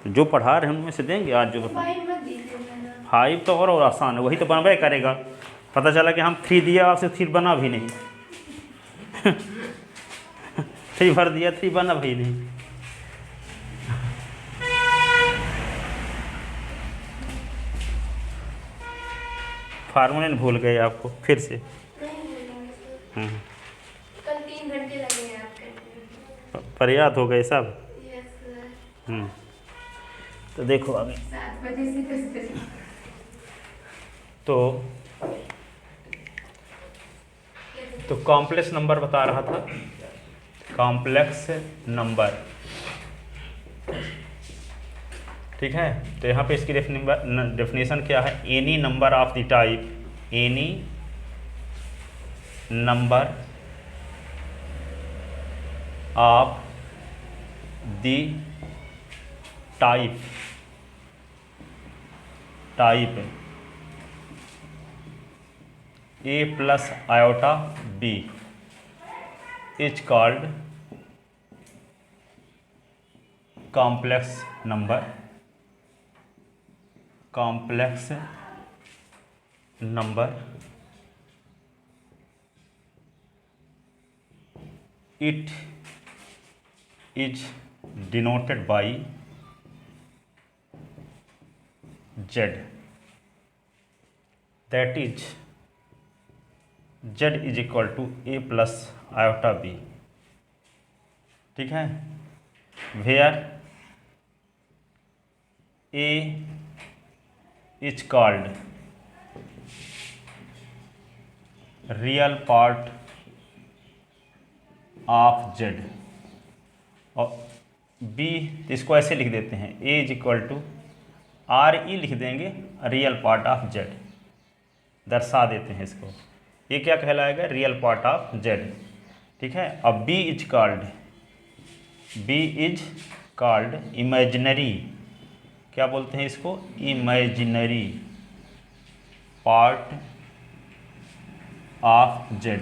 जो पढ़ा रहे हैं उनमें से देंगे आज जो बता। 5 तो और आसान है, वही तो बनबे करेगा। पता चला कि हम 3 दिया आपसे 3 बना भी नहीं 3 भर दिया 3 बना भी नहीं। फार्मूले भूल गए आपको फिर से। कल 3 घंटे लगे हैं आपके। प्रयात हो गए सब। Yes sir. तो देखो आगे 7 बजे से 10 बजे। तो कॉम्प्लेक्स नंबर बता रहा था, कॉम्प्लेक्स नंबर, ठीक है। तो यहाँ पे इसकी डेफिनेशन क्या है, any number of the type, any number of the type a plus iota b is called complex number, complex number। It is denoted by z, that is z is equal to a plus iota b, ठीक है। Where a is called real part of z, और b इसको ऐसे लिख देते हैं, a is equal to R E लिख देंगे, रियल पार्ट ऑफ z दर्शा देते हैं इसको। ये क्या कहलाएगा, रियल पार्ट ऑफ z, ठीक है। अब b इज कॉल्ड इमेजिनरी, क्या बोलते हैं इसको, imaginary part of z,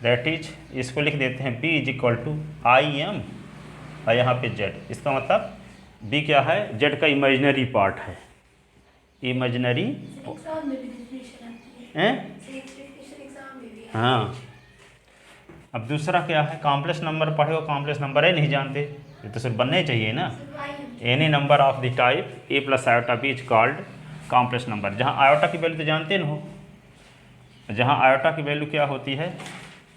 that is, इसको लिख देते हैं b is equal to I M, और यहाँ पे z। इसका मतलब b क्या है, z का इमेजिनरी पार्ट है, इमेजिनरी। हाँ, अब दूसरा क्या है, कॉम्प्लेक्स नंबर पढ़े हो, कॉम्प्लेक्स नंबर है नहीं जानते, ये तो सिर्फ बनने ही चाहिए ना। Any number of the type a plus iota b is called complex number. जहाँ आयोटा की वैल्यू तो जानते न हो, जहाँ आयोटा की वैल्यू क्या होती है,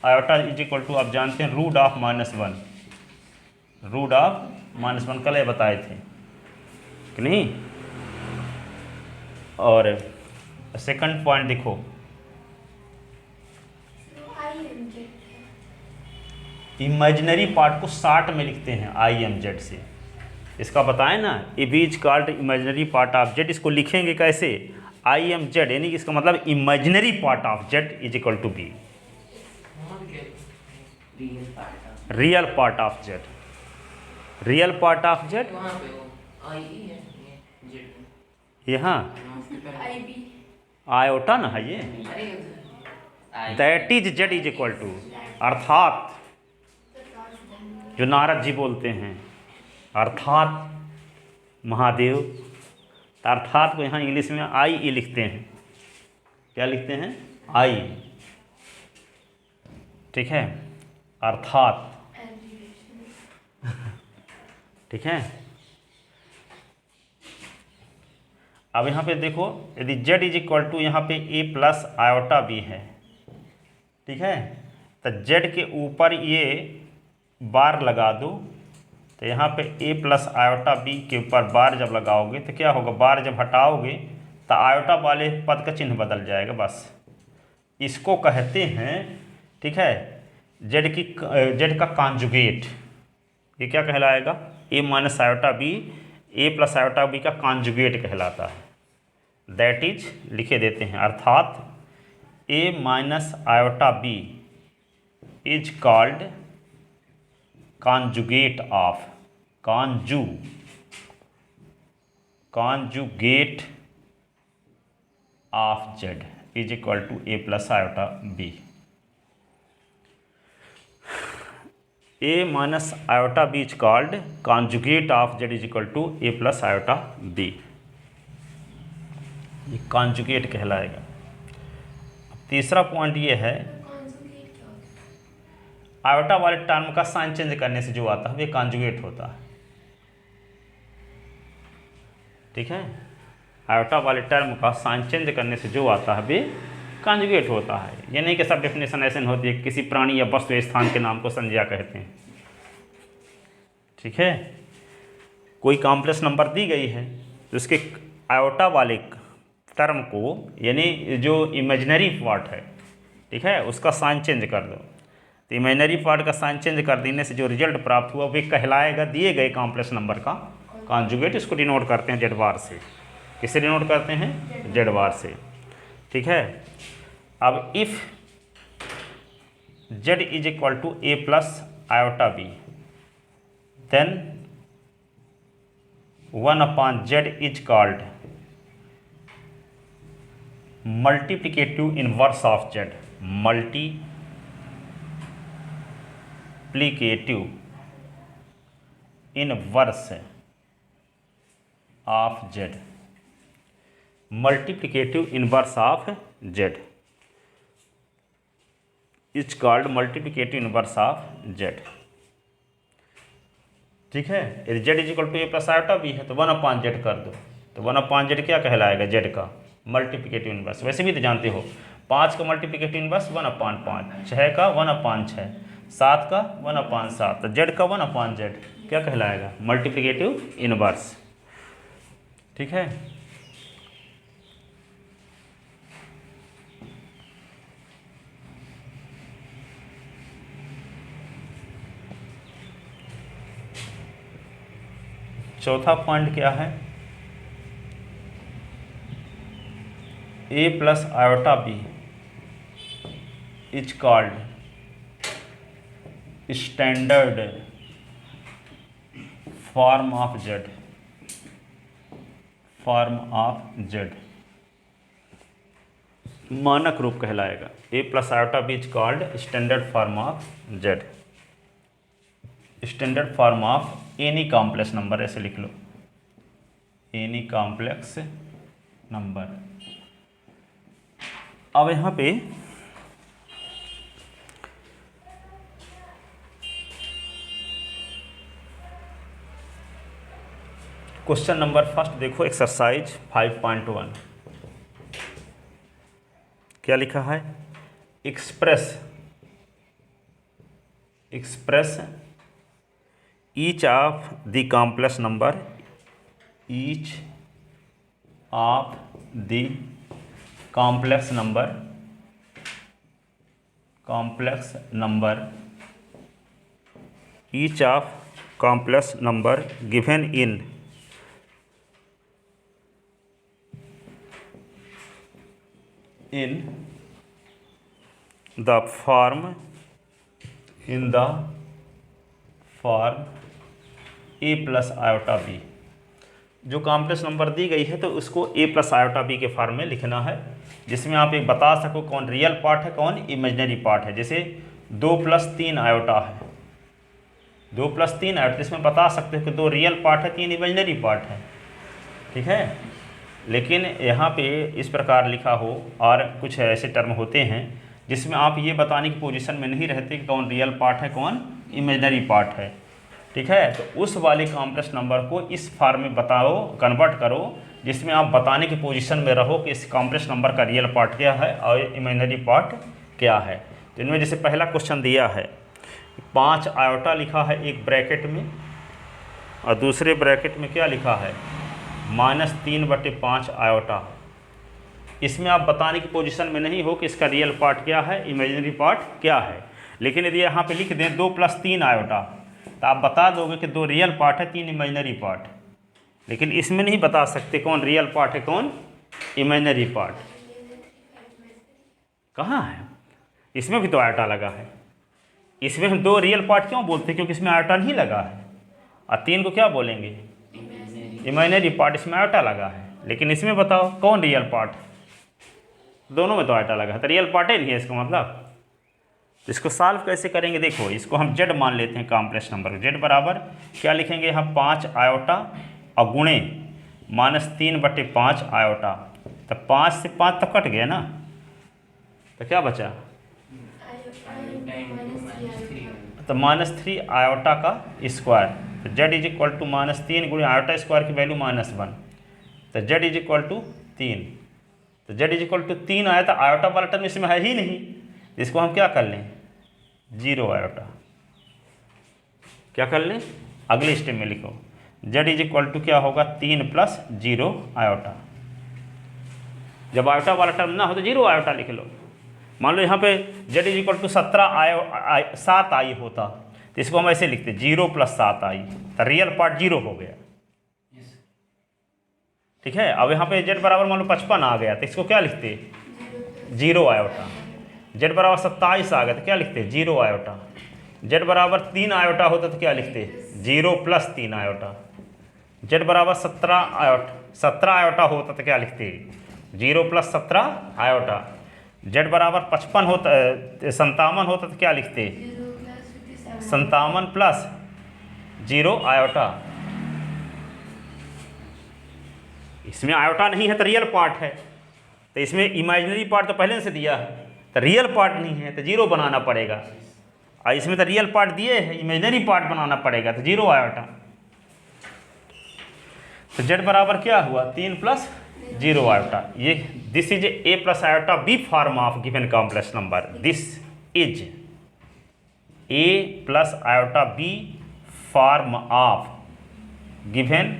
आयोटा इज इक्वल टू आप जानते हैं रूट ऑफ -1, रूट ऑफ -1 कल ये बताए थे कि नहीं। और सेकंड पॉइंट देखो, इमेजिनरी पार्ट को 60 में लिखते हैं IMZ से, इसका बताएं ना, a b is called imaginary part of z, इसको लिखेंगे कैसे, IMZ, यानी कि इसका मतलब imaginary part of z is equal to b, real part of z, real part of z। यहाँ आयोटा ना है ये, that is z is equal to, अर्थात जो नारद जी बोलते हैं, अर्थात महादेव, अर्थात को यहाँ इंग्लिश में IE लिखते हैं, क्या लिखते हैं, I, ठीक है, अर्थात, ठीक है। अब यहाँ पे देखो, यदि z इज इक्वल टू यहाँ पे a प्लस आयोटा b है, ठीक है, तो z के ऊपर ये बार लगा दो, तो यहाँ पे a प्लस आयोटा b के ऊपर बार जब लगाओगे तो क्या होगा, बार जब हटाओगे तो आयोटा वाले पद का चिन्ह बदल जाएगा, बस इसको कहते हैं, ठीक है, z का कॉन्जुगेट। ये क्या कहलाएगा, a minus iota b, a plus iota b का कॉन्जुगेट कहलाता है, दैट इज लिखे देते हैं, अर्थात a minus iota b is called conjugate of, conjugate of z is equal to a plus iota b। A minus iota b is called conjugate of z is equal to a plus iota b. ये conjugate कहलाएगा। तीसरा point ये है, conjugate क्या होता है? Iota वाले term का साइन चेंज करने से जो आता है वो कॉन्जुगेट होता है। ठीक है, आयोटा वाले टर्म का साइन चेंज करने से जो आता है वे कॉन्जुगेट होता है। ये नहीं कि सब डेफिनेशन ऐसे नहीं होती है, किसी प्राणी या वस्तु या स्थान के नाम को संज्ञा कहते हैं। ठीक है, कोई कॉम्प्लेक्स नंबर दी गई है तो उसके आयोटा वाले टर्म को, यानी जो इमेजिनरी पार्ट है, ठीक है, उसका साइन चेंज कर दो। तो इमेजिनरी पार्ट का साइन चेंज कर देने से जो रिजल्ट प्राप्त हुआ वे कहलाएगा दिए गए कॉम्प्लेक्स नंबर का कॉन्जुगेट। इसको डिनोट करते हैं जेड बार से। किससे डिनोट करते हैं? जेड बार से। ठीक है, अब if z is equal to a plus iota b then 1/z is called multiplicative inverse of z। Multiplicative inverse of z। Multiplicative inverse of z is called multiplicative inverse of z। ठीक है, यदि z is equal to a plus iota b है तो 1/z कर दो, तो 1/z क्या कहलाएगा? z का मल्टीप्लिकेटिव इनवर्स। वैसे भी तो जानते हो 5 का मल्टीप्लिकेटिव इनवर्स 1/5, 6 का 1/6, 7 का 1/7, तो z का 1/z क्या कहलाएगा? Multiplicative inverse. ठीक है, चौथा पॉइंट क्या है? A plus iota b is called standard form of z. Form of z मानक रूप कहलाएगा। A plus iota b is called standard form of z. Standard form of any complex number, ऐसे लिख लो, एनी कॉम्प्लेक्स नंबर। अब यहाँ पे question number first देखो, एक्सरसाइज 5.1 क्या लिखा है? Express each of the complex number, each of the complex number each of complex number given in the form a plus iota b. जो कॉम्प्लेक्स नंबर दी गई है तो उसको ए प्लस आयोटा बी के फॉर्म में लिखना है, जिसमें आप एक बता सको कौन रियल पार्ट है कौन इमेजिनरी पार्ट है। जैसे 2 + 3 आयोटा है, 2 + 3 आयोटा, इसमें बता सकते हो कि 2 रियल पार्ट है 3 इमेजिनरी पार्ट है। ठीक है, लेकिन यहाँ पे इस प्रकार लिखा हो और कुछ ऐसे टर्म होते हैं जिसमें आप ये बताने की पोजीशन में नहीं रहते कि कौन रियल पार्ट है कौन इमेजिनरी पार्ट है। ठीक है, तो उस वाले कॉम्प्लेक्स नंबर को इस फॉर्म में बताओ, कन्वर्ट करो, जिसमें आप बताने की पोजीशन में रहो कि इस कॉम्प्लेक्स नंबर का रियल पार्ट क्या है और इमेजिनरी पार्ट क्या है। तो इनमें जैसे पहला क्वेश्चन दिया है 5 आयोटा लिखा है एक ब्रैकेट में और दूसरे ब्रैकेट में क्या लिखा है? -3/5 आयोटा। इसमें आप बताने की पोजीशन में नहीं हो कि इसका रियल पार्ट क्या है इमेजिनरी पार्ट क्या है। लेकिन यदि यहाँ पे लिख दें 2 + 3 आयोटा तो आप बता दोगे कि 2 रियल पार्ट है 3 इमेजिनरी पार्ट। लेकिन इसमें नहीं बता सकते कौन रियल पार्ट है कौन इमेजिनरी पार्ट। कहाँ है? इसमें भी तो आयोटा लगा है। इसमें हम 2 रियल पार्ट क्यों बोलते हैं? क्योंकि इसमें आयोटा नहीं लगा है। और 3 को क्या बोलेंगे? इमेजिनरी पार्ट, इसमें आयोटा लगा है। लेकिन इसमें बताओ कौन रियल पार्ट? दोनों में तो आयोटा लगा है, तो रियल पार्ट ही नहीं है इसका मतलब। तो इसको सॉल्व कैसे करेंगे, देखो इसको हम जेड मान लेते हैं कॉम्प्लेक्स नंबर। जेड बराबर क्या लिखेंगे यहाँ 5 आयोटा और गुणे -3/5 आयोटा। तो 5 से 5 तो कट गया ना, तो क्या बचा, तो -3 आयोटा का स्क्वायर। तो जेड इज इक्वल टू -3 गुणे आयोटा स्क्वायर की वैल्यू -1, तो जेड इज इक्वल टू 3। तो जेड इज इक्वल टू 3 आया, तो आयोटा वाला टर्म इसमें है ही नहीं, इसको हम क्या कर लें, 0 आयोटा। क्या कर लें, अगले स्टेप में लिखो जेड इज इक्वल टू क्या होगा 3 + 0 आयोटा। जब आयोटा वाला टर्म ना हो तो 0 आयोटा लिख लो। मान लो यहाँ पे जेड इज इक्वल टू 7 आई होता, तो इसको हम ऐसे लिखते 0 + 7 आई, तो रियल पार्ट 0 हो गया। ठीक है, अब यहाँ पे जेड बराबर मान लो 55 आ गया, तो इसको क्या लिखते 0 आयोटा। जेड बराबर 27 आ गया तो क्या लिखते 0 आयोटा। जेड बराबर 3 आयोटा होता तो क्या लिखते 0 + 3 आयोटा। जेड बराबर 17 आयोटा होता तो क्या लिखते 0 + 17 आयोटा। जेड बराबर 55 होता 57 होता तो क्या लिखते 57 + 0 आयोटा। इसमें आयोटा नहीं है तो रियल पार्ट है, तो इसमें इमेजिनरी पार्ट तो पहले से दिया है, तो रियल पार्ट नहीं है तो 0 बनाना पड़ेगा। और इसमें तो रियल पार्ट दिए हैं, इमेजिनरी पार्ट बनाना पड़ेगा, तो 0 आयोटा। तो जेड बराबर क्या हुआ 3 + 0 आयोटा। ये this is a + iota b form of given complex number. This is a + iota b form of given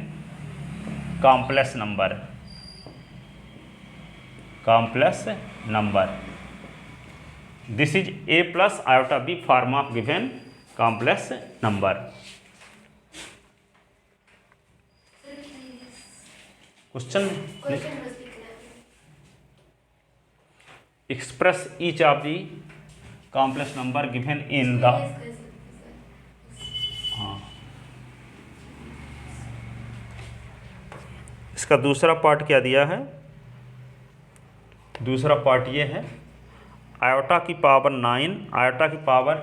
complex number. Complex number, this is a + iota b form of given complex number. Question express each of the complex number given in the, हाँ इसका दूसरा part क्या दिया है, दूसरा part ये है iota की पावर 9 आयोटा की पावर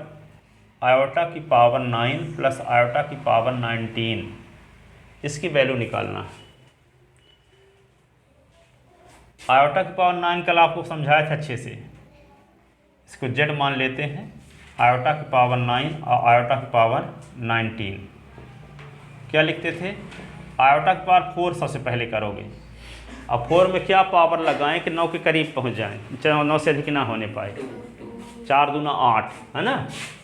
9 + आयोटा की पावर 19, इसकी वैल्यू निकालना है। आयोटा की पावर 9 कल आपको समझाया था अच्छे से, इसको जेड मान लेते हैं। आयोटा की पावर 9 और आयोटा की पावर 19 क्या लिखते थे, आयोटा की पावर 4 सबसे पहले करोगे। अब 4 में क्या पावर लगाएं कि 9 के करीब पहुंच जाएं, 9 से अधिक ना होने पाए, 4 दूना 8 है ना,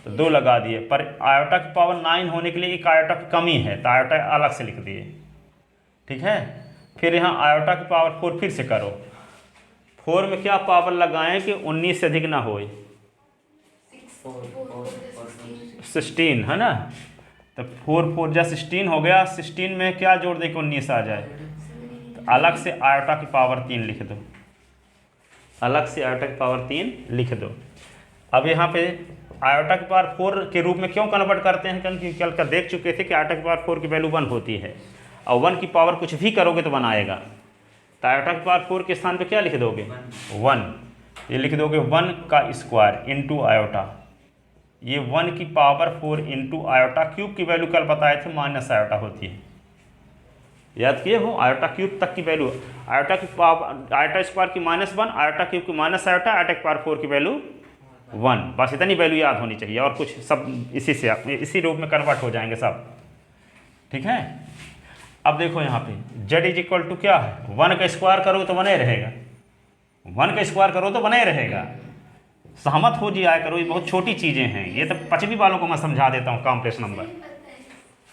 तो 2 लगा दिए। पर आयोटा की पावर 9 होने के लिए एक आयोटा की कमी है, तो आयोटा अलग से लिख दिए। ठीक है, फिर यहाँ आयोटा की पावर 4 फिर से करो। 4 में क्या पावर लगाएं कि 19 से अधिक ना होए, 16 है ना, तो 4 4 जा 16 हो गया। 16 में क्या जोड़ दे कि 19 आ जाए, तो अलग से आयोटा की पावर 3 लिख दो, अलग से आयोटा की पावर 3 लिख दो। अब यहाँ पे आयोटा की पावर 4 के रूप में क्यों कन्वर्ट करते हैं, क्योंकि कल का देख चुके थे कि आयोटा की पावर 4 की वैल्यू 1 होती है, और 1 की पावर कुछ भी करोगे तो 1 आएगा। तो आयोटा की पावर 4 के स्थान पे क्या लिख दोगे 1, ये लिख दोगे 1 का स्क्वायर इंटू आयोटा। ये 1 की पावर 4 इंटू आयोटा क्यूब की वैल्यू कल बताए थे माइनस आयोटा होती है, याद किए हो, आयोटा क्यूब तक की वैल्यू, आयोटा की पावर आयोटा स्क्वायर की -1, आयोटा क्यूब की माइनस आयोटा, आयोटा की पावर 4 की वैल्यू 1, बस इतनी वैल्यू याद होनी चाहिए, और कुछ सब इसी से इसी रूप में कन्वर्ट हो जाएंगे सब। ठीक है, अब देखो यहाँ पे z इज इक्वल टू क्या है, 1 का स्क्वायर करो तो बने रहेगा, 1 का स्क्वायर करो तो बने रहेगा। सहमत हो जी आया करो, ये बहुत छोटी चीज़ें हैं, ये तो 5वीं वालों को मैं समझा देता हूँ कॉम्प्लेक्स नंबर।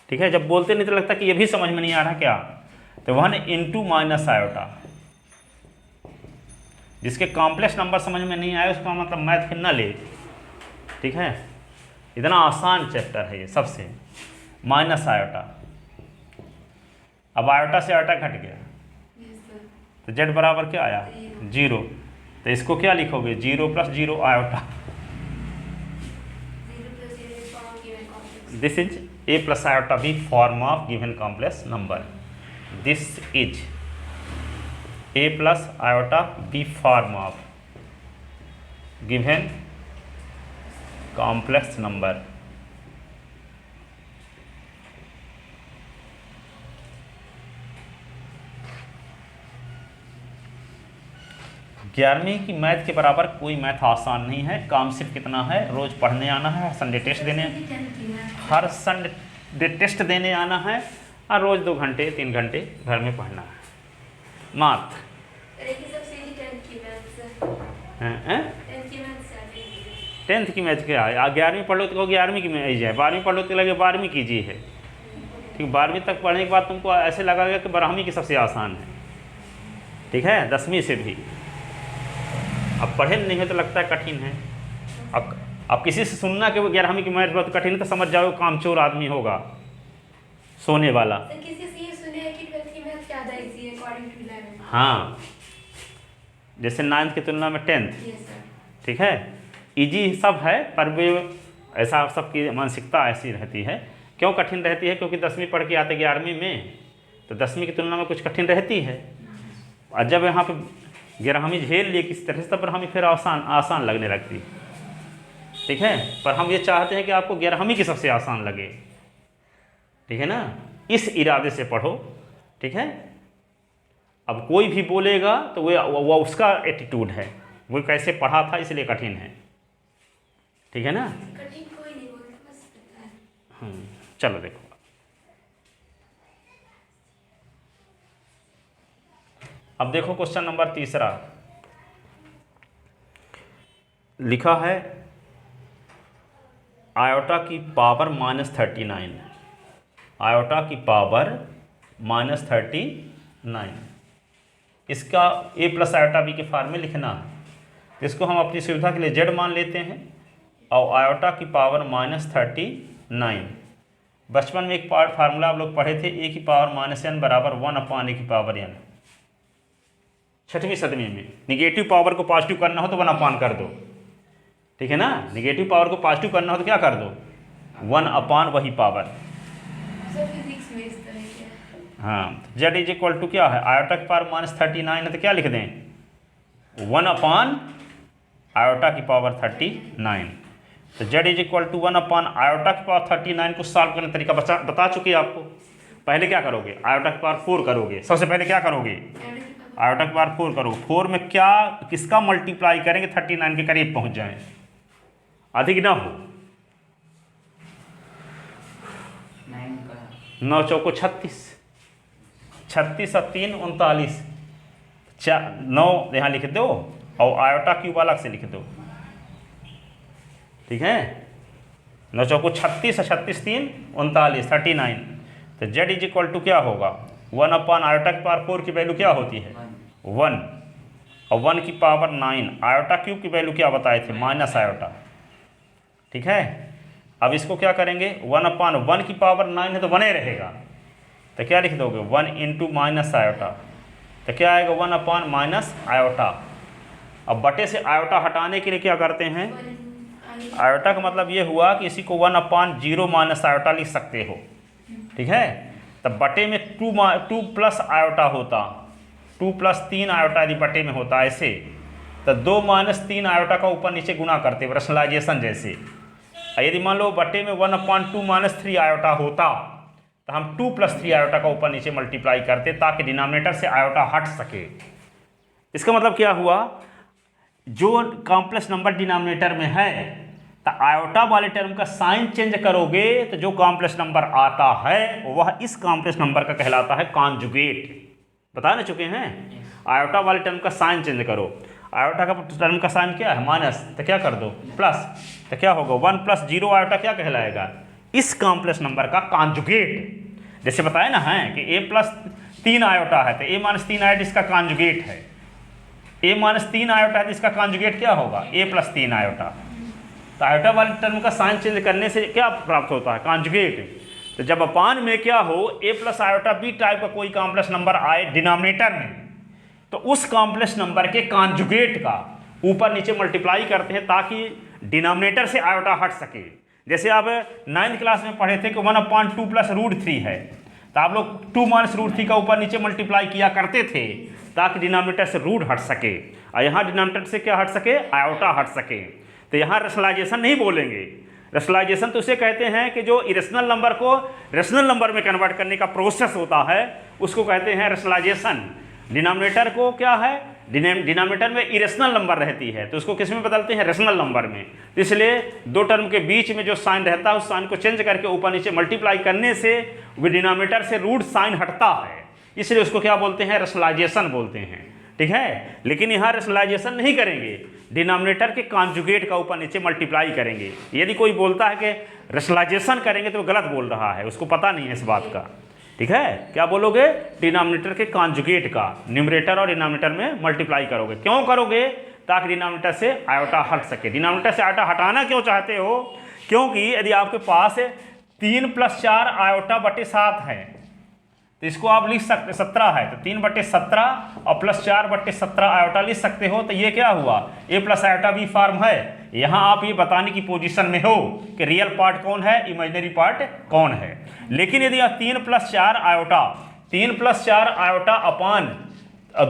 ठीक है, जब बोलते नहीं तो लगता कि ये भी समझ में नहीं आ रहा क्या। तो 1 इंटू माइनस आयोटा, जिसके कॉम्प्लेक्स नंबर समझ में नहीं आए उसका मतलब मैथ फिर ना ले। ठीक है, इतना आसान चैप्टर है ये सबसे, माइनस आयोटा। अब आयोटा से आयोटा घट गया तो जेड बराबर क्या आया 0, तो इसको क्या लिखोगे 0 + 0 iota. This is a + iota b form of given complex number. This is a + iota b form of given complex number. ग्यारहवीं की मैथ के बराबर कोई मैथ आसान नहीं है। काम सिर्फ कितना है, रोज पढ़ने आना है, संडे टेस्ट देने, हर संडे टेस्ट देने आना है, और रोज 2 घंटे 3 घंटे घर में पढ़ना है। माथ टेंथ की मैथ क्या है, 11वीं पढ़ लो तो 11वीं की मैथ है, 12वीं पढ़ लो तो लगे 12वीं कीजिए है। ठीक, 12वीं तक पढ़ने के बाद तुमको ऐसे लगेगा कि 12वीं की सबसे आसान है। ठीक है, 10वीं से भी अब पढ़े नहीं हो तो लगता है कठिन है। अब किसी से सुनना कि वो 11वीं की मैथ बहुत कठिन है तो समझ जाओ कामचोर आदमी होगा, सोने वाला। हाँ, जैसे 9th की तुलना में 10th, ठीक है, इजी सब है, पर वे ऐसा सबकी मानसिकता ऐसी रहती है। क्यों कठिन रहती है? क्योंकि 10वीं पढ़ के आते 11वीं में, तो 10वीं की तुलना में कुछ कठिन रहती है। और जब यहाँ पे 11वीं झेल लिए किसी तरह से, तब पर हमें फिर आसान लगने लगती। ठीक है, पर हम ये चाहते हैं कि आपको 11वीं की सबसे आसान लगे। ठीक है ना, इस इरादे से पढ़ो। ठीक है, अब कोई भी बोलेगा तो वो उसका एटीट्यूड है, वो कैसे पढ़ा था इसलिए कठिन है। ठीक है ना, कठिन कोई नहीं बोलता, बस पता है। चलो देखो, अब देखो क्वेश्चन नंबर 3 लिखा है आयोटा की पावर -39, आयोटा की पावर -39, इसका a प्लस आयोटा b के फॉर्म में लिखना है। इसको हम अपनी सुविधा के लिए z मान लेते हैं, और आयोटा की पावर -39। बचपन में एक फार्मूला आप लोग पढ़े थे, a की पावर -n बराबर 1/a की पावर n। 6वीं 7वीं में निगेटिव पावर को पॉजिटिव करना हो तो 1/, कर दो। ठीक है ना, निगेटिव पावर को पॉजिटिव करना हो तो क्या कर दो, 1/, वही पावर। हाँ, z इज इक्वल टू क्या है, आयोटा की पावर -39 है तो क्या लिख दें, 1/, आयोटा की पावर 39। तो z is equal to 1/, iota की पावर 39 को सॉल्व करने का तरीका बता चुके आपको। पहले क्या करोगे, आयोटा की पावर 4 करोगे। सबसे पहले क्या करोगे, आयोटा की पावर 4 करो। 4 में क्या किसका मल्टीप्लाई करेंगे 39 के करीब पहुंच जाए, अधिक ना हो। 9 चौको 36, 36 और 3 39, 9 यहाँ लिख दो, और आयोटा क्यूब अलग से लिख दो। ठीक है, 9 चौको 36 और 36 3 39, 39। तो z इज इक्वल टू क्या होगा, 1/, आयोटा की पावर 4 की वैल्यू क्या होती है, 1, और 1 की पावर 9, आयोटा क्यूब की वैल्यू क्या बताए थे, माइनस आयोटा। ठीक है, अब इसको क्या करेंगे, 1/1 की पावर 9 है तो 1 रहेगा, तो क्या लिख दोगे, 1 इंटू माइनस आयोटा, तो क्या आएगा, 1/, माइनस आयोटा। अब बटे से आयोटा हटाने के लिए क्या करते हैं, आयोटा का मतलब ये हुआ कि इसी को 1/0 माइनस आयोटा लिख सकते हो। ठीक है, तब बटे में 2 प्लस आयोटा होता, 2 + 3 आयोटा यदि बटे में होता ऐसे, तो 2 - 3 आयोटा का ऊपर नीचे गुना करते, रैशनलाइजेशन जैसे। यदि मान लो बटे में 1/2 - 3 आयोटा होता, तो हम 2 + 3 आयोटा का ऊपर नीचे मल्टीप्लाई करते, ताकि डिनोमिनेटर से आयोटा हट सके। इसका मतलब क्या हुआ, जो कॉम्प्लेक्स नंबर डिनोमिनेटर में है, तो आयोटा वाले टर्म का साइन चेंज करोगे तो जो कॉम्प्लेक्स नंबर आता है वह इस कॉम्प्लेक्स नंबर का कहलाता है कॉन्जुगेट। बता ना चुके हैं, आयोटा वाले टर्म का साइन चेंज करो। आयोटा का टर्म का साइन क्या है, माइनस, तो क्या कर दो, प्लस, तो क्या होगा, 1 + 0 आयोटा क्या कहलाएगा, इस कॉम्प्लेक्स नंबर का कॉन्जुगेट। जैसे बताया ना है कि a + 3 आयोटा है तो a - 3 आयोटा इसका कॉन्जुगेट है, a - 3 आयोटा है तो इसका कॉन्जुगेट क्या होगा, a + 3 आयोटा। तो आयोटा वाले टर्म का साइन चेंज करने से क्या प्राप्त होता है, कॉन्जुगेट। तो जब अपान में क्या हो, a + आयोटा b टाइप का कोई कॉम्प्लेक्स नंबर आए डिनोमिनेटर में, तो उस कॉम्प्लेक्स नंबर के कॉन्जुगेट का ऊपर नीचे मल्टीप्लाई करते हैं, ताकि डिनोमिनेटर से आयोटा हट सके। जैसे आप 9th क्लास में पढ़े थे कि 1/2 + √3 है, तो आप लोग 2 - √3 का ऊपर नीचे मल्टीप्लाई किया करते थे, ताकि डिनोमिनेटर से रूट हट सके, और यहाँ डिनोमिनेटर से क्या हट सके, आयोटा हट सके। तो यहाँ रेशनलाइजेशन नहीं बोलेंगे। रेशनलाइजेशन तो उसे कहते हैं कि जो इरेशनल नंबर को रेशनल नंबर में कन्वर्ट करने का प्रोसेस होता है उसको कहते हैं रेशनलाइजेशन। डिनोमिनेटर को क्या है, डिनोमिनेटर में इरेशनल नंबर रहती है तो उसको किस में बदलते हैं, रेशनल नंबर में। तो इसलिए दो टर्म के बीच में जो साइन रहता है उस साइन को चेंज करके ऊपर नीचे मल्टीप्लाई करने से वो डिनोमिनेटर से रूट साइन हटता है, इसलिए उसको क्या बोलते हैं, रेशनलाइजेशन बोलते हैं। ठीक है, लेकिन यहाँ रेशनलाइजेशन नहीं करेंगे, डिनोमिनेटर के कॉन्जुगेट का ऊपर नीचे मल्टीप्लाई करेंगे। यदि कोई बोलता है कि रेशनलाइजेशन करेंगे तो वो गलत बोल रहा है, उसको पता नहीं है इस बात का। ठीक है, क्या बोलोगे, डिनोमिनेटर के कॉन्जुगेट का न्यूमरेटर और डिनोमिनेटर में मल्टीप्लाई करोगे। क्यों करोगे, ताकि डिनोमिनेटर से आयोटा हट सके। डिनोमिनेटर से आयोटा हटाना क्यों चाहते हो, क्योंकि यदि आपके पास 3 + 4 आयोटा बटे 7 है तो इसको आप लिख सकते, 17 है तो 3/17 और +4/17 आयोटा लिख सकते हो। तो ये क्या हुआ, a + आयोटा b फॉर्म है। यहाँ आप ये बताने की पोजीशन में हो कि रियल पार्ट कौन है, इमेजिनरी पार्ट कौन है। लेकिन यदि आप 3 + 4 आयोटा 3 + 4 आयोटा अपान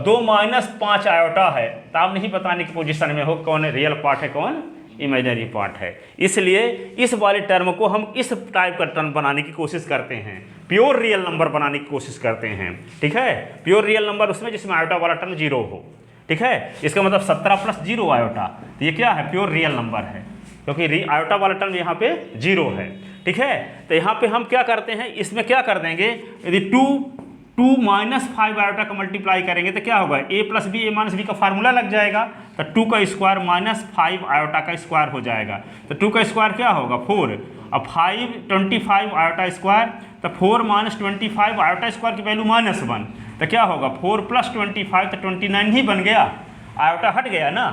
2 - 5 आयोटा है तो आप नहीं बताने की पोजीशन में हो कौन रियल पार्ट है कौन इमेजिनरी पार्ट है। इसलिए इस वाले टर्म को हम इस टाइप का टर्म बनाने की कोशिश करते हैं, प्योर रियल नंबर बनाने की कोशिश करते हैं। ठीक है, प्योर रियल नंबर उसमें जिसमें आयोटा वाला टर्म 0 हो। ठीक है, इसका मतलब 17 + 0 आयोटा, तो ये क्या है, प्योर रियल नंबर है, क्योंकि आयोटा वाला टर्म यहाँ पे 0 है। ठीक है, तो यहाँ पे हम क्या करते हैं, इसमें क्या कर देंगे, यदि 2 - 5 आयोटा का मल्टीप्लाई करेंगे तो क्या होगा, a + b a - b का फार्मूला लग जाएगा। तो 2 का स्क्वायर -5 आयोटा का स्क्वायर हो जाएगा। तो 2 का स्क्वायर क्या होगा, 4, अब 5 25 आयोटा स्क्वायर, तो 4 - 25 आयोटा स्क्वायर की वैल्यू -1, तो क्या होगा 4 + 25 तो 29 ही बन गया, आयोटा हट गया ना।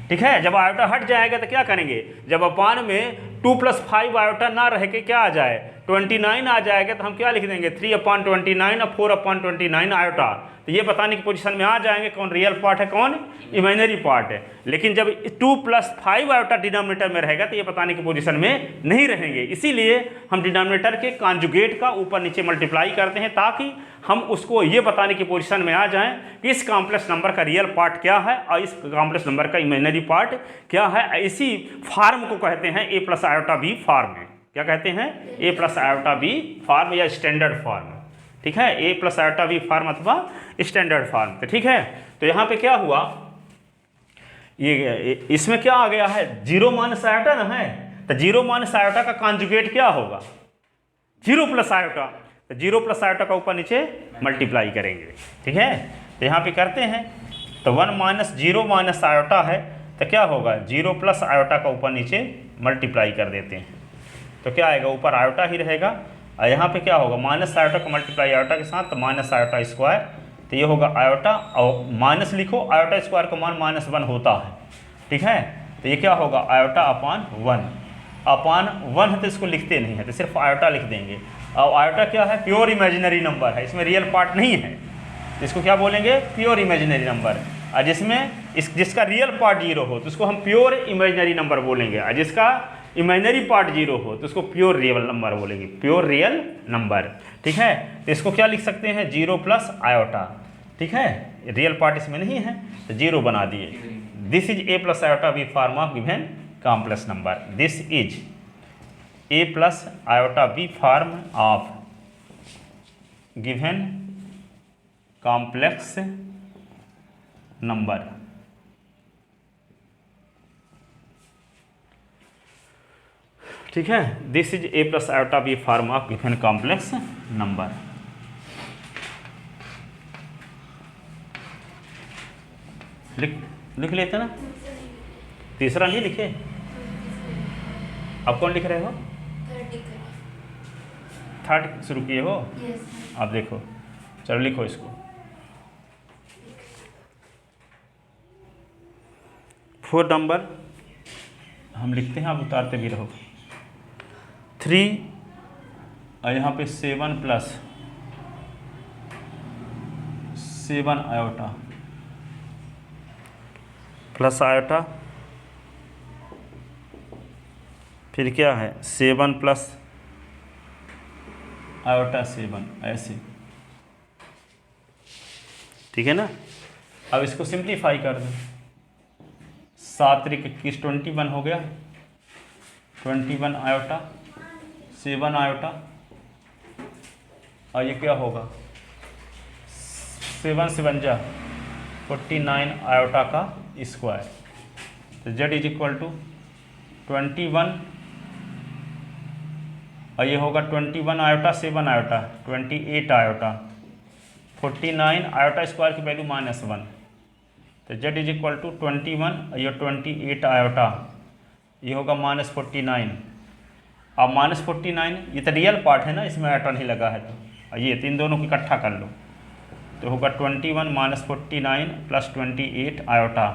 ठीक है, जब आयोटा हट जाएगा तो क्या करेंगे, जब अपान में 2 + 5 आयोटा ना रह के क्या आ जाए 29 आ जाएगा तो हम क्या लिख देंगे 3/29 और 4/29 आयोटा। तो ये बताने की पोजीशन में आ जाएंगे कौन रियल पार्ट है कौन इमेजिनरी पार्ट है। लेकिन जब 2 + 5 आयोटा डिनोमिनेटर में रहेगा तो ये बताने की पोजीशन में नहीं रहेंगे, इसीलिए हम डिनोमिनेटर के कॉन्जुगेट का ऊपर नीचे मल्टीप्लाई करते हैं ताकि हम उसको ये बताने की पोजीशन में आ जाएं कि इस कॉम्प्लेक्स नंबर का रियल पार्ट क्या है और इस कॉम्प्लेक्स नंबर का इमेजिनरी पार्ट क्या है। इसी फार्म को कहते हैं a + आयोटा b फार्म है। क्या कहते हैं, a + आयोटा b फार्म या स्टैंडर्ड फार्म। ठीक है, a + आयोटा b फार्म अथवा स्टैंडर्ड फार्म। तो ठीक है, तो यहाँ पे क्या हुआ, ये इसमें क्या आ गया है 0 - आयोटा ना है, तो 0 - आयोटा का कॉन्जुगेट क्या होगा 0 + आयोटा, तो 0 + आयोटा का ऊपर नीचे मल्टीप्लाई करेंगे। ठीक है, तो यहाँ पे करते हैं, तो 1 - 0 - आयोटा है तो क्या होगा 0 + आयोटा का ऊपर नीचे मल्टीप्लाई कर देते हैं तो क्या आएगा, ऊपर आयोटा ही रहेगा और यहाँ पे क्या होगा माइनस आयोटा का मल्टीप्लाई आयोटा के साथ तो माइनस आयोटा स्क्वायर, तो ये होगा आयोटा और माइनस लिखो, आयोटा स्क्वायर का मान -1 होता है। ठीक है, तो ये क्या होगा आयोटा अपान 1 है तो इसको लिखते नहीं है तो सिर्फ आयोटा लिख देंगे। और आयोटा क्या है, प्योर इमेजिनरी नंबर है, इसमें रियल पार्ट नहीं है, इसको क्या बोलेंगे प्योर इमेजिनरी नंबर। और जिसका रियल पार्ट 0 हो तो उसको हम प्योर इमेजिनरी नंबर बोलेंगे, और जिसका इमेजिनरी पार्ट 0 हो तो उसको प्योर रियल नंबर बोलेंगे, प्योर रियल नंबर। ठीक है, तो इसको क्या लिख सकते हैं 0 + आयोटा। ठीक है, रियल पार्ट इसमें नहीं है तो 0 बना दिए। This is a + iota b form of given complex number. This is a + iota b form of given complex number. ठीक है, this is a + iota b form of given complex number. लिख लेते ना, तीसरा नहीं लिखे, अब कौन लिख रहे हो, थर्ड शुरू किए हो। अब देखो, चलो लिखो इसको, 4 नंबर हम लिखते हैं, आप उतारते भी रहो। 3 और यहाँ पे 7 + 7 आयोटा प्लस आयोटा, फिर क्या है 7 + आयोटा 7 ऐसे। ठीक है ना, अब इसको सिंप्लीफाई कर दो, 7 त्रिक 21 21 हो गया, 21 आयोटा 7 आयोटा, और ये क्या होगा 7 7 जा 49 आयोटा का स्क्वायर। तो z इज इक्वल टू 21 और ये होगा 21 iota 7 iota 28 iota, 49 iota square की वैल्यू -1। तो z इज इक्वल टू 21 और ये 28 आयोटा, ये होगा -49। अब -49 ये तो रियल पार्ट है ना, इसमें आयोटा नहीं लगा है, तो ये इन दोनों को इकट्ठा कर लो तो होगा 21 -49 प्लस 28 आयोटा।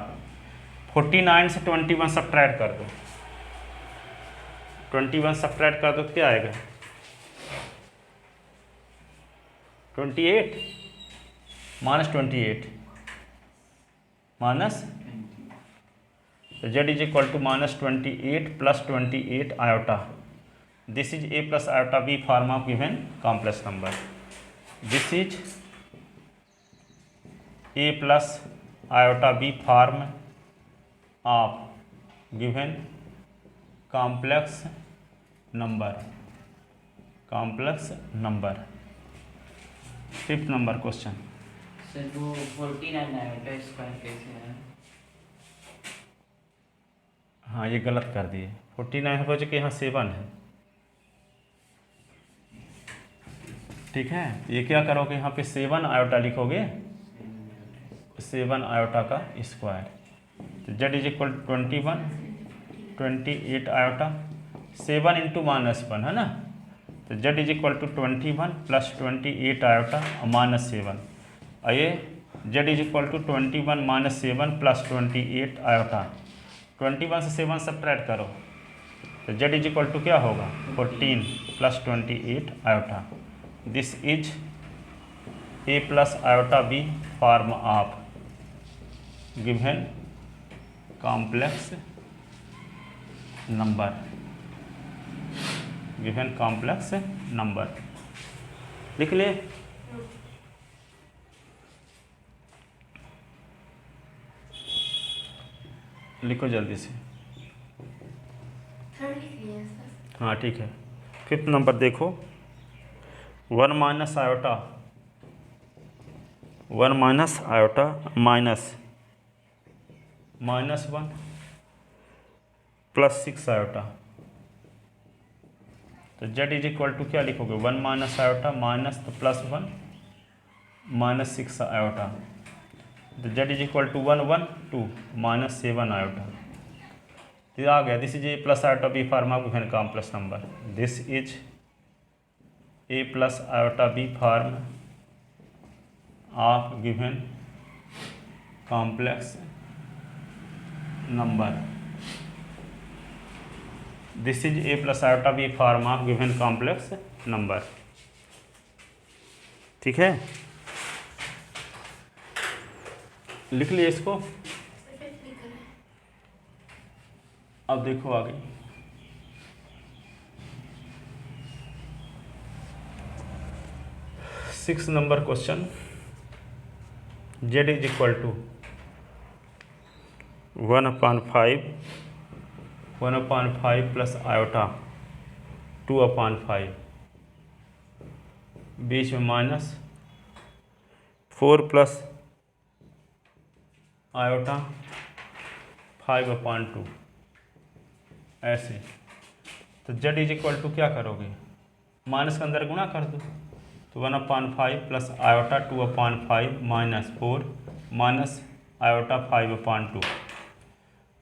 49 से 21 सब्ट्रैक्ट कर दो, 21 सब्ट्रैक्ट कर दो तो क्या आएगा 28 -28 माइनस, तो z is equal to -28 plus 28 iota. This is a plus iota b form of given complex number. This is a plus iota b form of given complex number. Complex number. 5th number question. Sir वो 49 iota square कैसे है? हाँ ये गलत कर दिए, 49 हो कि यहाँ 7 है, ठीक है। ये क्या करोगे यहाँ पे 7 आयोटा लिखोगे, 7 आयोटा का स्क्वायर। तो z is equal 21 28 iota 7 into -1 है ना, तो z is equal to 21 plus 28 iota -7, और ये z is equal to 21 -7 plus 28 iota. 21 से 7 सब्ट्रैक्ट करो तो z इज इक्वल टू क्या होगा 14 plus 28 iota. This is a plus iota b form of given complex number. Given complex number लिख ले। लिखो जल्दी से। 3rd लिख लिया सर। हाँ ठीक है। 5th नंबर देखो, 1 minus iota 1 minus iota -1 plus 6 iota. तो z इज इक्वल टू क्या लिखोगे 1 माइनस आयोटा माइनस तो +1 -6 आयोटा। तो z is equal to 1 1 2 -7 iota. ये आ गया। This is a plus iota b form of given complex number. This is a plus iota b form of given complex number. This is a plus iota b form of given complex number, ठीक है। लिख लिए इसको। Sir 5th लिखा है। अब देखो आगे, six number question. z is equal to 1/5 plus iota 2/5, बीच में -4 प्लस आयोटा 5/2 ऐसे। तो z इज इक्वल टू क्या करोगे माइनस के अंदर गुणा कर दो, तो 1/5 प्लस आयोटा 2/5 -4 माइनस आयोटा 5/2।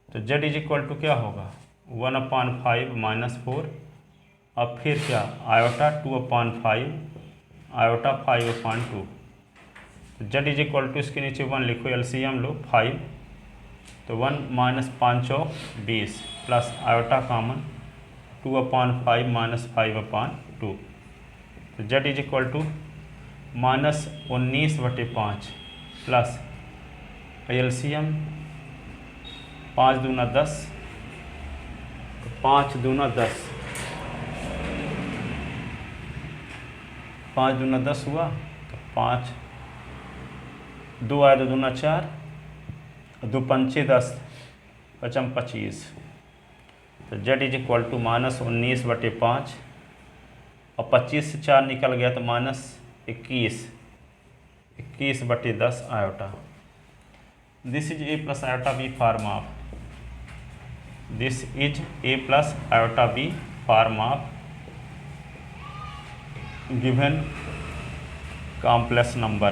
तो z इज इक्वल टू क्या होगा 1/5 -4 अब फिर क्या आयोटा 2/5 आयोटा 5/2। तो z इज इक्वल टू इसके नीचे 1 लिखो, एलसीएम लो 5, तो 1 -5 × 20 प्लस आयोटा कॉमन 2/5 -5/2। तो z is equal to -19/5 plus LCM 5 दूना 10, 5 दूना 10, 5 दूना 10 हुआ, तो 5 2 आए 2 दूना 4, 2 पंचे 10, पचम 25, तो z इज इक्वल टू -19/5 और 25 से 4 निकल गया तो -21/10 iota. This is a plus iota b form of, this is a plus iota b form of given complex number,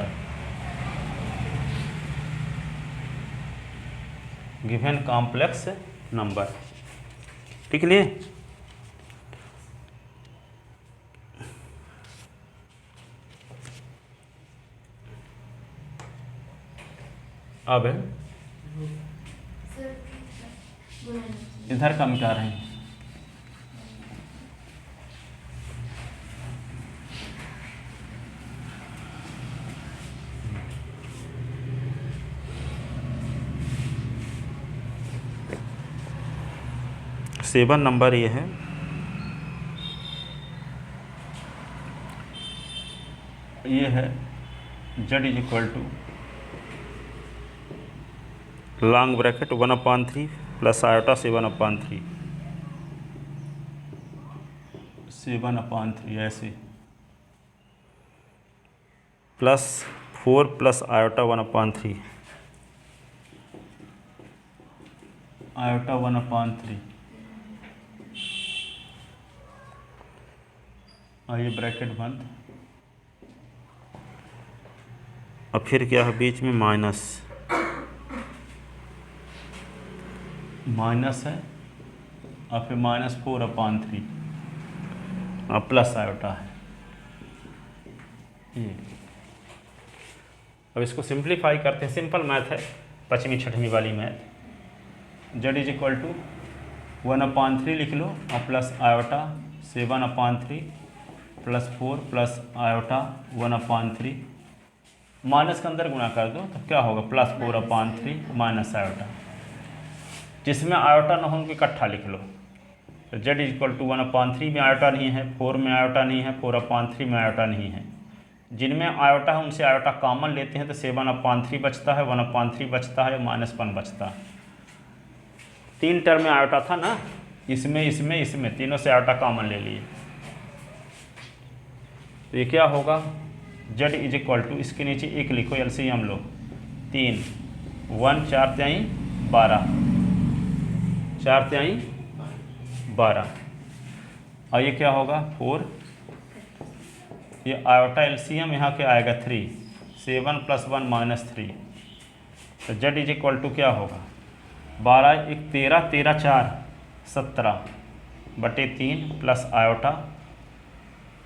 given complex number. ठीक लिए? अब सर गुणा नहीं। इधर का मिटा रहे हैं। सेवन नंबर ये है, ये है z is equal to long bracket 1/3 plus iota 7/3, 7/3 ऐसे प्लस 4 प्लस आयोटा 1/3, आयोटा 1/3, और ये ब्रैकेट बंद, और फिर क्या है बीच में माइनस है, और फिर -4/3 और प्लस आयोटा है ये। अब इसको सिंप्लीफाई करते हैं, सिंपल मैथ है, 5वीं 6वीं वाली math. z is equal to 1/3 लिख लो और plus iota 7/3 plus 4 plus iota 1/3, minus के अंदर गुणा कर दो तो क्या होगा +4/3 माइनस आयोटा, जिसमें आयोटा न हो उनको इकट्ठा लिख लो। तो z इज इक्वल टू 1/3 में आयोटा नहीं है, 4 में आयोटा नहीं है, 4/3 में आयोटा नहीं है। जिनमें आयोटा है उनसे आयोटा कॉमन लेते हैं तो 7/3 बचता है, 1/3 बचता है, -1 बचता है। 3 टर्म में आयोटा था ना, इसमें तीनों से आयोटा कॉमन ले लिए। तो ये क्या होगा, z इज इक्वल टू, इसके नीचे 1 लिखो, एलसीएम लो, 3 1 4 3 12, 4 3 12, और ये क्या होगा 4, ये आयोटा एलसीएम यहाँ के आएगा 3, 7 + 1 -3, तो z इज इक्वल टू क्या होगा 12 1 13 13 4 17/3 प्लस आयोटा,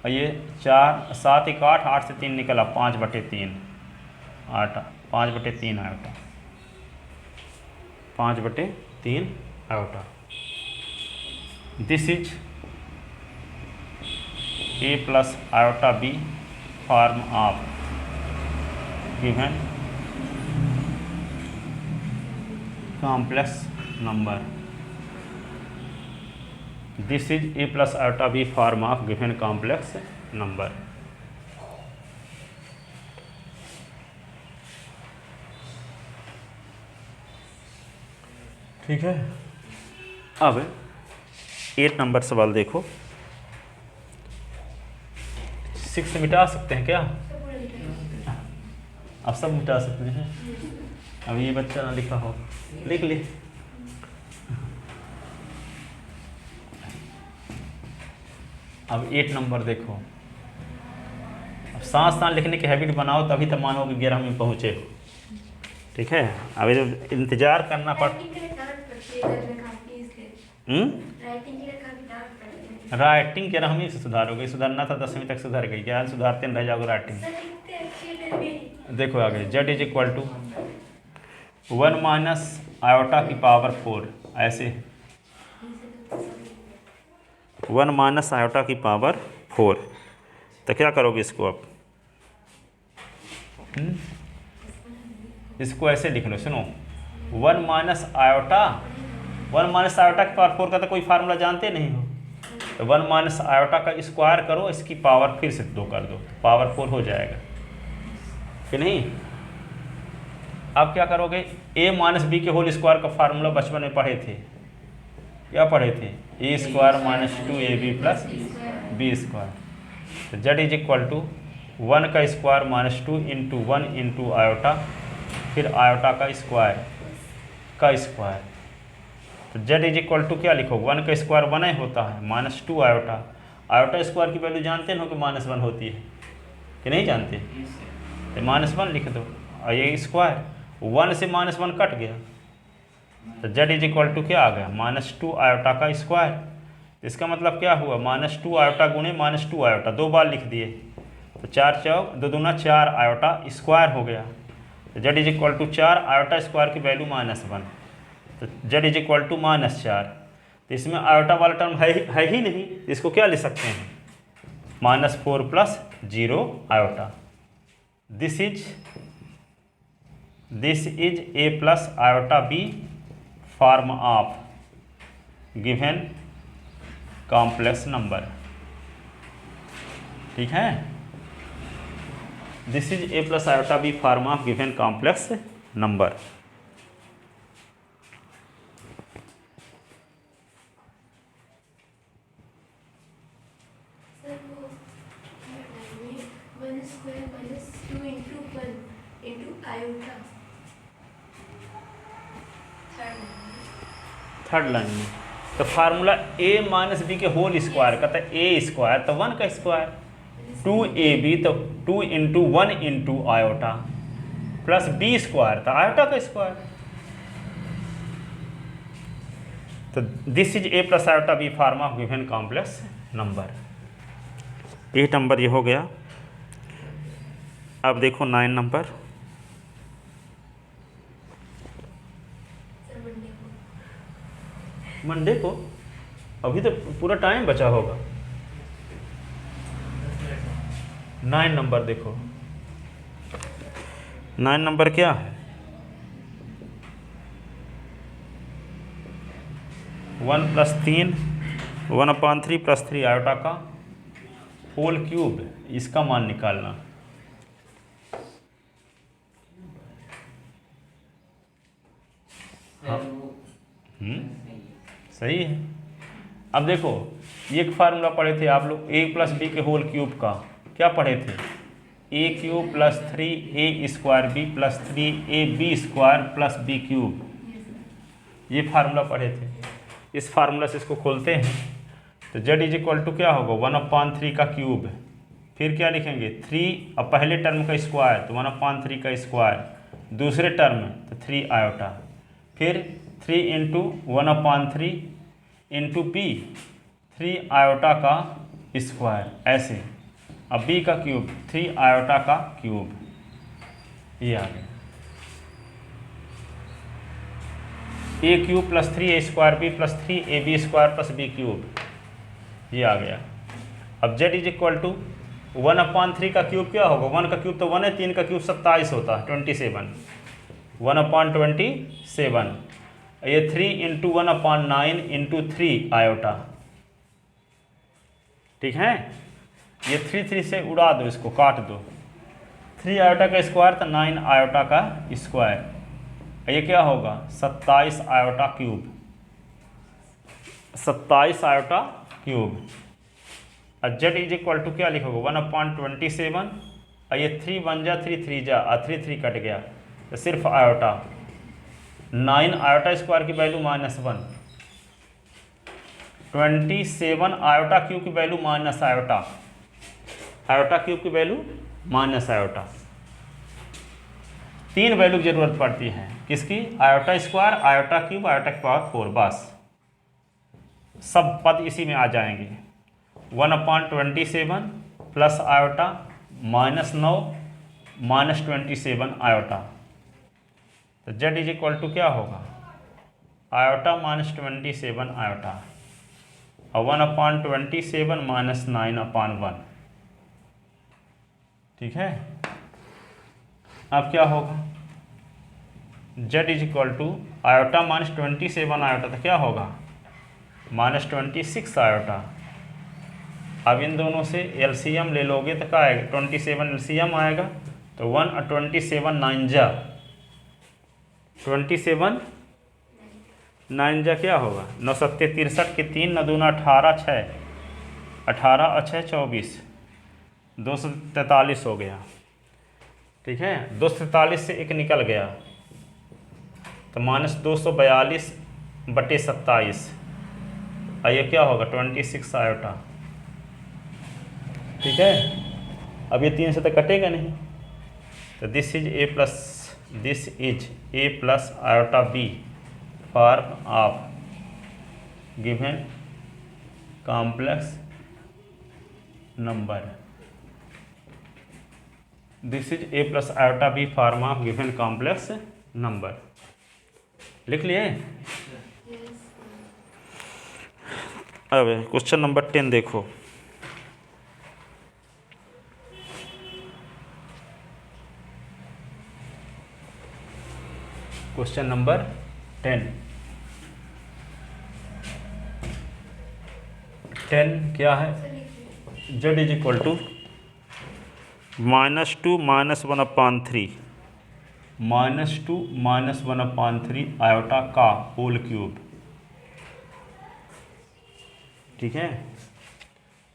और ये 4 7 1 8 8 से 3 निकला 5/3 iota, 5/3 iota, 5/3 iota. This is a plus iota b form of given complex number, this is a plus iota b form of given complex number. ठीक है, अब 8 number सवाल देखो। 6 मिटा सकते हैं क्या? सब पूरा लिखा है। आप सब मिटा सकते हैं। अब ये बच्चा ना लिखा हो, लिख ले। अब 8 नंबर देखो। अब साथ लिखने की हैबिट बनाओ, तभी तो मानो कि 11 में पहुँचे हो। ठीक है, अब इंतजार करना राइटिंग के लिए डांट पड़ती है घर में काफी, इसलिए राइटिंग के लिए काफी डांट पड़ती है। राइटिंग 11वीं से सुधारोगे, सुधरना था 10वीं तक सुधर गई, क्या सुधारते नहीं रह जाओगे राइटिंग। सर लिखते अच्छे हैं भी। देखो आगे, z is equal to 1 minus iota की पावर 4, ऐसे 1 माइनस आयोटा की पावर 4, तो क्या करोगे इसको अब? इसको ऐसे लिख लो, सुनो, 1 माइनस आयोटा, 1 माइनस आयोटा की पावर 4 का तो कोई फार्मूला जानते नहीं हो, तो 1 माइनस आयोटा का स्क्वायर करो, इसकी पावर फिर से 2 कर दो, पावर 4 हो जाएगा कि नहीं? आप क्या करोगे, ए माइनस बी के होल स्क्वायर का फार्मूला बचपन में पढ़े थे, क्या पढ़े थे, a square minus 2ab plus b square. तो जेड इज इक्वल टू 1 का square minus 2 into 1 into iota, फिर आयोटा का स्क्वायर का स्क्वायर। तो जेड इज इक्वल टू क्या लिखो, 1 का स्क्वायर 1 ही होता है, माइनस 2 आयोटा। आयोटा स्क्वायर की वैल्यू जानते हो कि -1 होती है कि नहीं जानते, तो -1 लिख दो, और ये स्क्वायर 1 से -1 कट गया, तो जेड इज इक्वल टू क्या आ गया, -2 आयोटा का स्क्वायर। इसका मतलब क्या हुआ, -2 आयोटा गुणे -2 आयोटा, 2 बार लिख दिए, तो 4 चौक 2 दूना 4 आयोटा स्क्वायर हो गया। तो z is equal to 4 iota square की वैल्यू -1, तो जेड इज इक्वल टू -4। तो इसमें आयोटा वाला टर्म है ही नहीं, इसको क्या लिख सकते हैं, -4 plus 0 iota. This is a plus iota b form of given complex number. ठीक है, this is a plus iota b form of given complex number. Sir वो 1 square minus 2 into 1 into iota, third line में तो formula a minus b के whole square का था, ए square तो 1 का स्क्वायर, 2ab तो 2 into 1 into iota, plus b square था आयोटा का स्क्वायर। तो this is a plus iota b form of given complex number. 8 number ये हो गया। अब देखो 9 नंबर, सर मंडे को मंडे को अभी तो पूरा टाइम बचा होगा। 9 नंबर देखो, 9 नंबर क्या है, 1 प्लस 3 1/3 प्लस 3 आयोटा का होल क्यूब, इसका मान निकालना। हाँ। सही है। अब देखो ये एक फार्मूला पढ़े थे आप लोग, ए प्लस बी के होल क्यूब का, क्या पढ़े थे, a cube plus 3 a² b plus 3ab square plus b cube, ये फार्मूला पढ़े थे। इस फार्मूला से इसको खोलते हैं, तो z इज इक्वल टू क्या होगा, 1/3 का क्यूब, फिर क्या लिखेंगे 3, अब पहले टर्म का स्क्वायर तो 1/3 का स्क्वायर, दूसरे टर्म तो 3 आयोटा, फिर 3 इंटू 1/3 इंटू बी 3 आयोटा का स्क्वायर, ऐसे। अब बी का क्यूब 3 आयोटा का क्यूब, ये आ गया। A cube plus 3a² b plus 3ab square plus b cube, ये आ गया। अब z इज इक्वल टू 1/3 का क्यूब क्या होगा, 1 का क्यूब तो 1 है, 3 का क्यूब 27 होता है, 27, 1/27, ये 3 इंटू 1/9 इंटू 3 आयोटा, ठीक है। ये 3 से उड़ा दो, इसको काट दो, 3 आयोटा का स्क्वायर तो 9 आयोटा का स्क्वायर, ये क्या होगा 27 आयोटा क्यूब, 27 आयोटा क्यूब। और z इज इक्वल टू क्या लिखोगे 1/27, और ये 3 बन जा 3 जा, 3 कट गया, तो सिर्फ आयोटा, 9 आयोटा स्क्वायर की वैल्यू -1, 27 आयोटा क्यूब की value minus iota, iota cube की वैल्यू माइनस आयोटा। 3 वैल्यू की जरूरत पड़ती है, किसकी, iota square, iota cube, iota की पावर 4, बस सब पद इसी में आ जाएंगे। 1/27 प्लस आयोटा -9 -27 आयोटा, तो z इज इक्वल टू क्या होगा, आयोटा -27 आयोटा, और 1/27 -9/1, ठीक है। अब क्या होगा, z is equal to iota -27 iota, तो क्या होगा -26 आयोटा। अब इन दोनों से एलसीएम ले लोगे तो क्या आएगा, 27 एलसीएम आएगा, तो 1 और 27 9 जा 27 9 जा क्या होगा 9 सत्ते 63 के 3 9 दूना 18 6 18 और 6 24 243 हो गया। ठीक है, 243 से एक निकल गया तो -242/27 और ये क्या होगा 26 आयोटा। ठीक है, अब ये 3 से तो कटेगा नहीं, तो this is a plus iota b form of given complex number. This is a plus iota b form of given complex number. लिख लिए। अब क्वेश्चन नंबर 10 देखो। क्वेश्चन नंबर 10 क्या है, z is equal to -2 -1/3 -2 -1/3 iota का whole cube. ठीक है,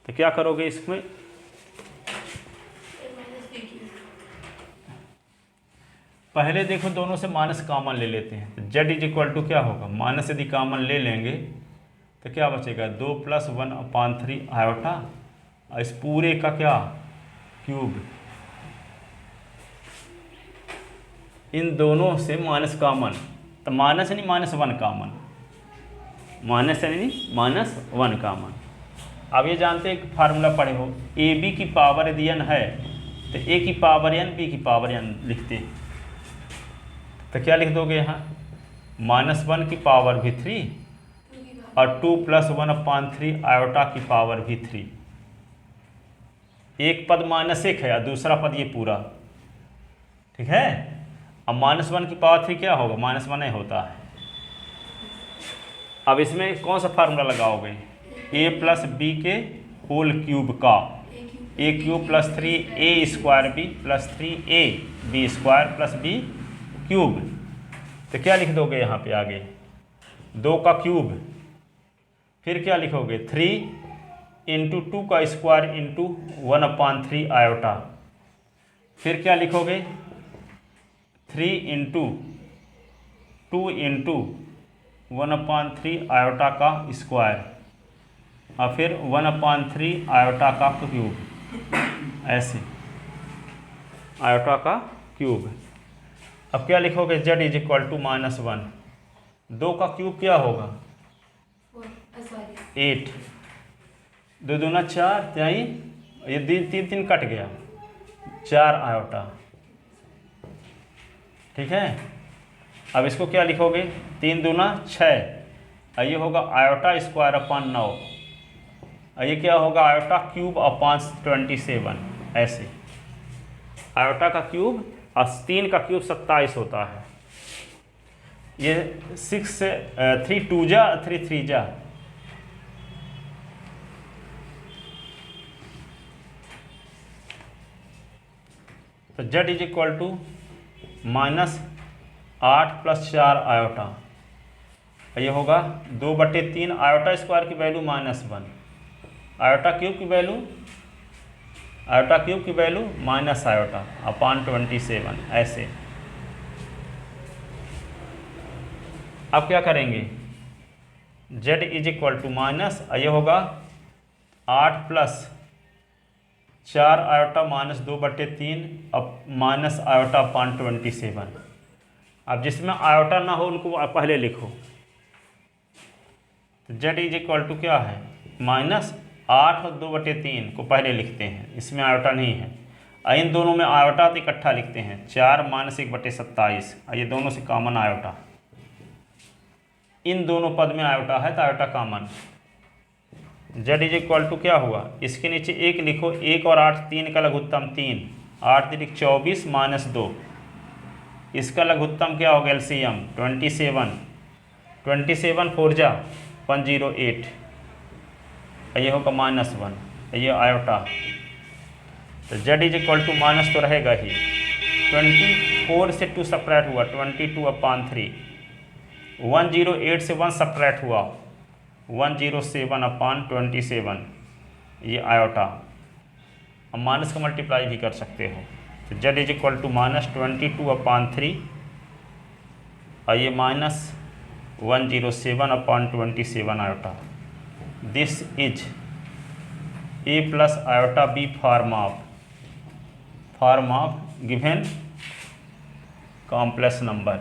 तो क्या करोगे इसमें, पहले देखो दोनों से माइनस कॉमन ले लेते हैं, तो z इज इक्वल टू क्या होगा, माइनस यदि कॉमन ले लेंगे तो क्या बचेगा 2 + 1/3 आयोटा और इस पूरे का क्या क्यूब। इन दोनों से माइनस कॉमन, तो माइनस यानी -1 कॉमन, माइनस यानी -1 कॉमन। अब ये जानते हैं एक फार्मूला पढ़े हो, ए बी की पावर यदि n है तो a की पावर n b की पावर n लिखते हैं, तो क्या लिख दोगे यहाँ -1 की पावर भी 3 और 2 + 1/3 आयोटा की पावर भी 3। एक पद -1 है और दूसरा पद ये पूरा। ठीक है, अब -1 की पावर 3 क्या होगा, -1 ही होता है। अब इसमें कौन सा फार्मूला लगाओगे, a + b के होल क्यूब का, a³ + 3a² b + 3ab² + b cube. तो क्या लिख दोगे यहाँ पे आगे 2 का क्यूब, फिर क्या लिखोगे 3 × 2 का स्क्वायर × 1/3 आयोटा, फिर क्या लिखोगे 3 × 2 × 1/3 आयोटा का स्क्वायर और फिर 1/3 आयोटा का क्यूब, ऐसे आयोटा का क्यूब। अब क्या लिखोगे z इज इक्वल टू -1, 2 का क्यूब क्या होगा 8, 2 दूना 4 त्याई, ये 3 कट गया 4 आयोटा। ठीक है, अब इसको क्या लिखोगे 3 दूना 6 और ये होगा आयोटा स्क्वायर अपन 9 और ये क्या होगा आयोटा क्यूब अपन 27। ऐसे आयोटा का क्यूब और 3 का क्यूब 27 होता है। ये 6 से 3 2 जा 3 3 जा, तो z is equal to -8 + 4 iota, ये होगा 2/3 आयोटा स्क्वायर की वैल्यू -1, आयोटा क्यूब की वैल्यू माइनस आयोटा अपन 27। ऐसे अब क्या करेंगे z is equal to minus, ये होगा 8 + 4 आयोटा -2/3 अब माइनस आयोटा अपन 27। अब जिसमें आयोटा ना हो उनको पहले लिखो, तो z इज इक्वल टू क्या है -8 और 2/3 को पहले लिखते हैं, इसमें आयोटा नहीं है। इन दोनों में आयोटा तो इकट्ठा लिखते हैं 4 - 1/27, ये दोनों से कॉमन आयोटा, इन दोनों पद में आयोटा है तो iota common. z is equal to क्या हुआ, इसके नीचे 1 लिखो, 1 और 8 3 का लघुत्तम 3, 8 × 24 - 2, इसका लघुत्तम क्या होगा एलसीएम 27, 27 4 जा 108, ये होगा -1, ये आयोटा। तो z is equal to minus तो रहेगा ही, 24 से 2 सब्ट्रैक्ट हुआ 22/3, 108 से 1 सब्ट्रैक्ट हुआ 107/27, ये आयोटा। अब माइनस का मल्टीप्लाई भी कर सकते हो, तो z इज इक्वल टू -22/3 और ये -107/27 iota. This is a plus iota b form of given complex number.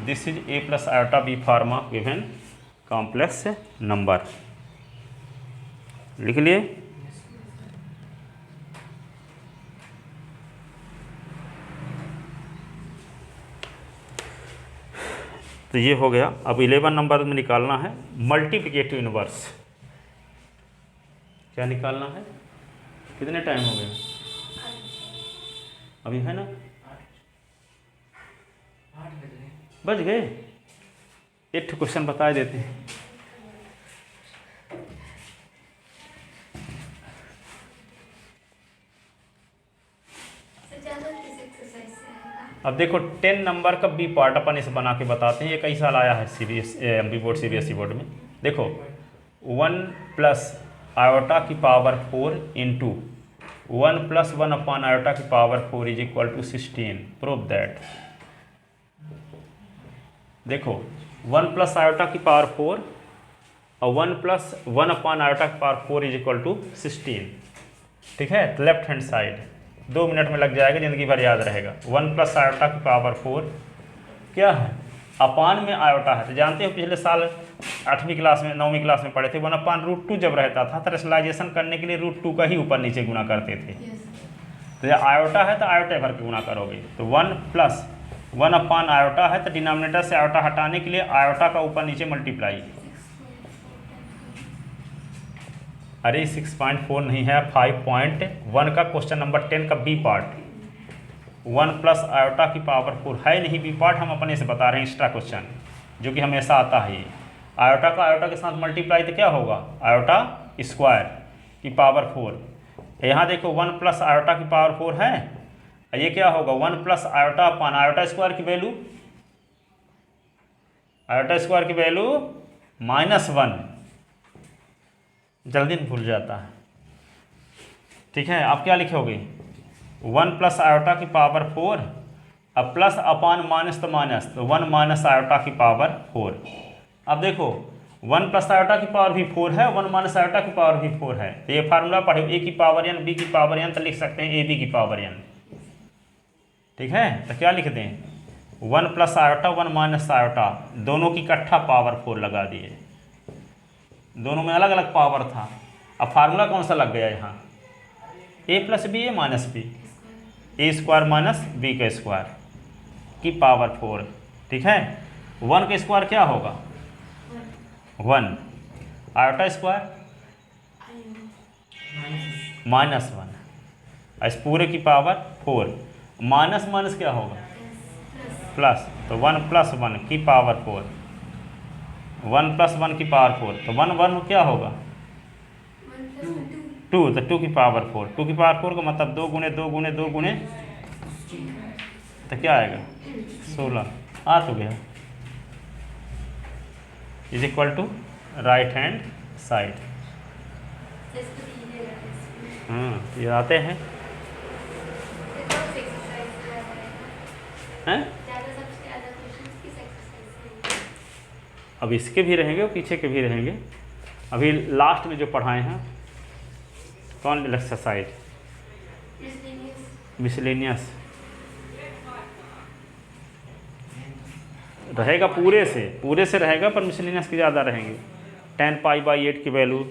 This is a plus iota b form of given complex number. लिख लिए। तो ये हो गया। अब 11 नंबर में निकालना है मल्टीप्लिकेटिव इनवर्स। क्या निकालना है? कितने टाइम हो गया अभी, है ना? 8 बज गए। एक क्वेश्चन बता देते हैं। अब देखो 10 नंबर का बी पार्ट अपन इसे बना के बताते हैं। ये कई साल आया है एमपी बोर्ड सीबीएसई बोर्ड में। देखो 1 प्लस आयोटा की पावर 4 इंटू 1 + 1 आयोटा की power 4 is equal to 16। Prove that. देखो 1 प्लस आयोटा की पावर 4 और 1 + 1 आयोटा की पावर 4 इज इक्वल टू 16। ठीक है, तो लेफ्ट हैंड साइड 2 मिनट में लग जाएगा, ज़िंदगी भर याद रहेगा। 1 प्लस आयोटा की पावर 4 क्या है? अपान में आयोटा है। तो जानते हो पिछले साल 8वीं क्लास में 9वीं क्लास में पढ़े थे 1/√2 जब रहता था तो रेशनलाइजेशन करने के लिए √2 का ही ऊपर नीचे गुना करते थे। तो जब आयोटा है तो आयोटा भर के गुना करोगे। तो 1 + 1 आयोटा है तो डिनोमिनेटर से आयोटा हटाने के लिए आयोटा का ऊपर नीचे मल्टीप्लाई। अरे 6.4 नहीं है, 5.1 का क्वेश्चन नंबर 10 का बी पार्ट। 1 प्लस आयोटा की पावर 4 है नहीं बी पार्ट, हम अपने से बता रहे हैं एक्स्ट्रा क्वेश्चन जो कि हमेशा आता है। ये आयोटा का आयोटा के साथ मल्टीप्लाई तो क्या होगा? आयोटा स्क्वायर की पावर 4। यहाँ देखो 1 प्लस आयोटा की पावर 4 है, ये क्या होगा? 1 प्लस आयोटा अपान आयोटा स्क्वायर की वैल्यू, आयोटा स्क्वायर की वैल्यू -1। जल्दी नहीं भूल जाता है। ठीक है, आप क्या लिखोगे? 1 प्लस आयोटा की पावर 4 अब प्लस अपान माइनस तो माइनस, तो 1 माइनस आयोटा की पावर 4। अब देखो 1 प्लस आयोटा की पावर भी 4 है, 1 माइनस आयोटा की पावर भी 4 है। तो ये फार्मूला पढ़े, a की पावर n b की पावर n, तो लिख सकते हैं ab की पावर n। ठीक है, तो क्या लिख दें? 1 प्लस आयोटा 1 माइनस आयोटा, दोनों की इकट्ठा पावर 4 लगा दिए। दोनों में अलग अलग पावर था। अब फार्मूला कौन सा लग गया यहाँ? a + b a - b, a square minus b का स्क्वायर की पावर 4। ठीक है, 1 का स्क्वायर क्या होगा? 1 आयोटा स्क्वायर -1 इस पूरे की पावर 4। माइनस माइनस क्या होगा? प्लस, तो 1 + 1 की पावर 4, 1 + 1 की पावर 4, तो 1 1 क्या होगा? 2, तो 2 की पावर 4। 2 की पावर 4 का मतलब 2 गुणे 2 गुणे 2 गुणे, तो क्या आएगा? 16 आ तो गया। Is equal to right hand side. ये आते हैं अब इसके भी रहेंगे और पीछे के भी रहेंगे। अभी लास्ट में जो पढ़ाए हैं कौन एक्सरसाइज? मिसलेनियस रहेगा, पूरे से रहेगा, पर मिसलेनियस की ज़्यादा रहेंगे। tan π/8 की वैल्यू,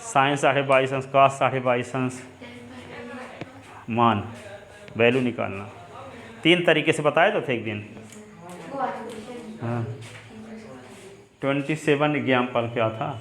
साइन 22.5 अंश, cos 22.5 अंश, मान वैल्यू निकालना। 3 तरीके से बताए तो थे एक दिन। हाँ 27 एग्जाम्पल क्या था?